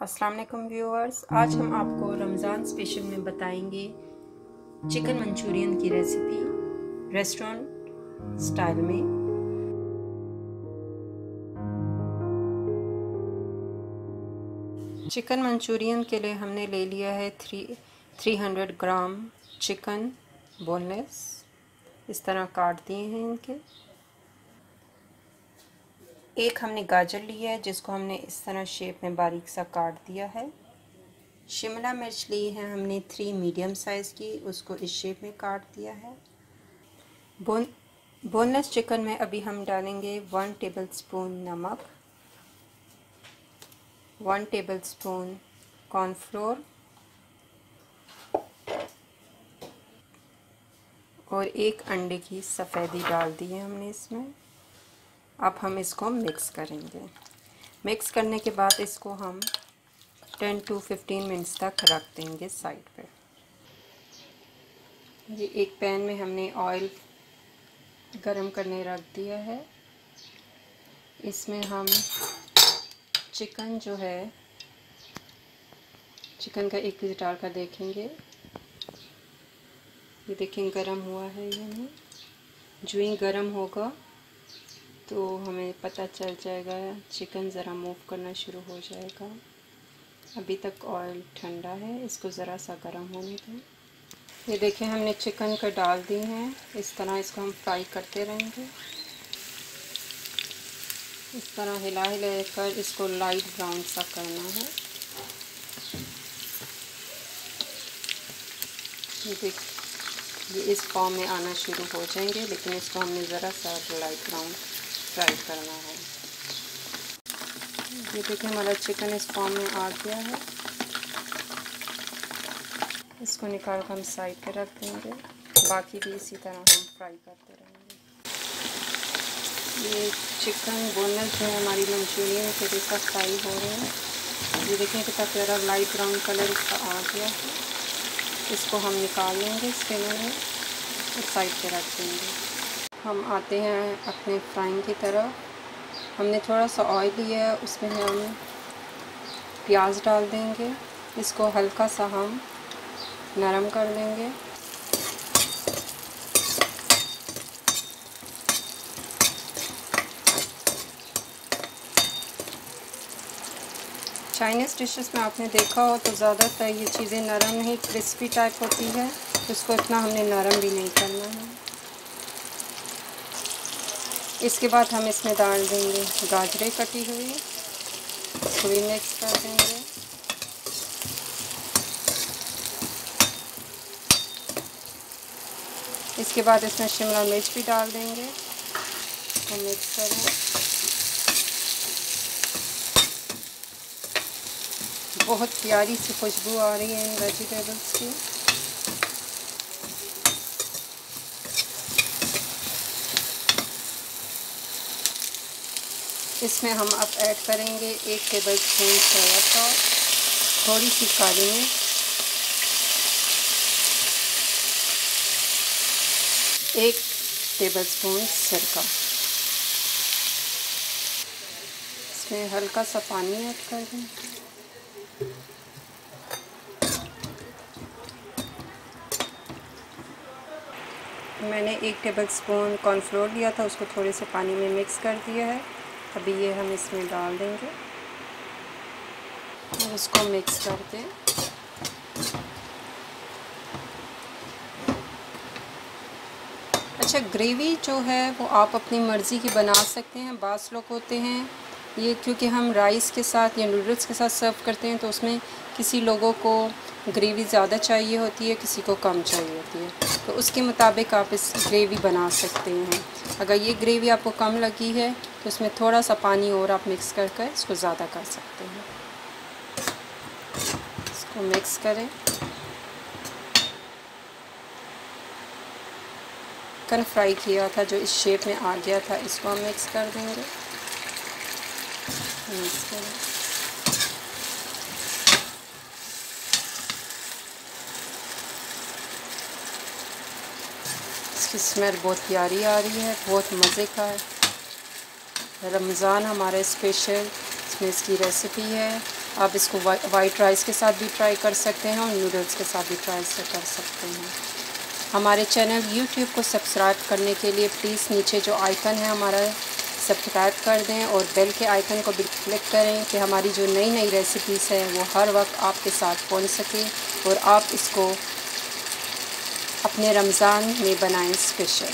अस्सलाम वालेकुम व्यूअर्स, आज हम आपको रमज़ान स्पेशल में बताएंगे चिकन मंचूरियन की रेसिपी रेस्टोरेंट स्टाइल में। चिकन मंचूरियन के लिए हमने ले लिया है 300 ग्राम चिकन बोनलेस। इस तरह काट दिए हैं इनके। एक हमने गाजर लिया है जिसको हमने इस तरह शेप में बारीक सा काट दिया है। शिमला मिर्च ली है हमने 3 मीडियम साइज़ की, उसको इस शेप में काट दिया है। बोनलेस चिकन में अभी हम डालेंगे 1 टेबलस्पून नमक, 1 टेबलस्पून कॉर्नफ्लोर और 1 अंडे की सफ़ेदी डाल दी है हमने इसमें। अब हम इसको मिक्स करेंगे। मिक्स करने के बाद इसको हम 10 to 15 मिनट्स तक रख देंगे साइड पे। ये एक पैन में हमने ऑयल गरम करने रख दिया है। इसमें हम चिकन जो है, चिकन का 1 पीस डालकर देखेंगे। ये देखें गरम हुआ है। ये जो ही गरम होगा तो हमें पता चल जाएगा, चिकन ज़रा मूव करना शुरू हो जाएगा। अभी तक ऑयल ठंडा है, इसको ज़रा सा गरम होने दें। ये देखें हमने चिकन का डाल दी हैं। इस तरह इसको हम फ्राई करते रहेंगे। इस तरह हिला कर इसको लाइट ब्राउन सा करना है। ये इस फॉर्म में आना शुरू हो जाएंगे, लेकिन इसको हमने ज़रा सा लाइट ब्राउन फ्राई करना है। ये देखिए हमारा चिकन इस फॉर्म में आ गया है। इसको निकाल कर हम साइड पे रख देंगे। बाकी भी इसी तरह हम फ्राई करते रहेंगे। ये चिकन बोनलेस जो है हमारी मंचूरियन के जैसा फ्राई हो रहे हैं। ये देखें कितना प्यारा लाइट ब्राउन कलर इसका आ गया है। इसको हम निकाल लेंगे स्टेनर में और साइड पे रख देंगे। हम आते हैं अपने फ्राइंग की तरफ। हमने थोड़ा सा ऑयल लिया है, उसमें हम प्याज डाल देंगे। इसको हल्का सा हम नरम कर देंगे। चाइनीज़ डिशेस में आपने देखा हो तो ज़्यादातर ये चीज़ें नरम नहीं, क्रिस्पी टाइप होती है। इसको इतना हमने नरम भी नहीं करना है। इसके बाद हम इसमें डाल देंगे गाजरें कटी हुई, इसको भी मिक्स कर देंगे। इसके बाद इसमें शिमला मिर्च भी डाल देंगे और मिक्स करें। बहुत प्यारी सी खुशबू आ रही है इन वेजिटेबल्स की। इसमें हम अब ऐड करेंगे 1 टेबलस्पून सोया सॉस, थोड़ी सी काली मिर्च, 1 टेबलस्पून सिरका। इसमें हल्का सा पानी ऐड कर दें। मैंने 1 टेबलस्पून कॉर्नफ्लोर लिया था, उसको थोड़े से पानी में मिक्स कर दिया है। अभी ये हम इसमें डाल देंगे और इसको मिक्स कर दें। अच्छा, ग्रेवी जो है वो आप अपनी मर्ज़ी की बना सकते हैं। बास लोग होते हैं ये, क्योंकि हम राइस के साथ या नूडल्स के साथ सर्व करते हैं तो उसमें किसी लोगों को ग्रेवी ज़्यादा चाहिए होती है, किसी को कम चाहिए होती है, तो उसके मुताबिक आप इस ग्रेवी बना सकते हैं। अगर ये ग्रेवी आपको कम लगी है तो इसमें थोड़ा सा पानी और आप मिक्स कर इसको ज़्यादा कर सकते हैं। इसको मिक्स करें। चिकन फ्राई किया था जो इस शेप में आ गया था, इसको हम मिक्स कर देंगे। मिक्स करें। इसकी स्मेल बहुत प्यारी आ रही है, बहुत मज़े का है। रमज़ान हमारा स्पेशल इसमें इसकी रेसिपी है। आप इसको वाइट राइस के साथ भी ट्राई कर सकते हैं और नूडल्स के साथ भी ट्राई कर सकते हैं। हमारे चैनल YouTube को सब्सक्राइब करने के लिए प्लीज़ नीचे जो आइकन है हमारा सब्सक्राइब कर दें और बेल के आइकन को भी क्लिक करें कि हमारी जो नई नई रेसिपीज़ हैं वो हर वक्त आपके साथ पहुंच सके और आप इसको अपने रमज़ान में बनाएं स्पेशल।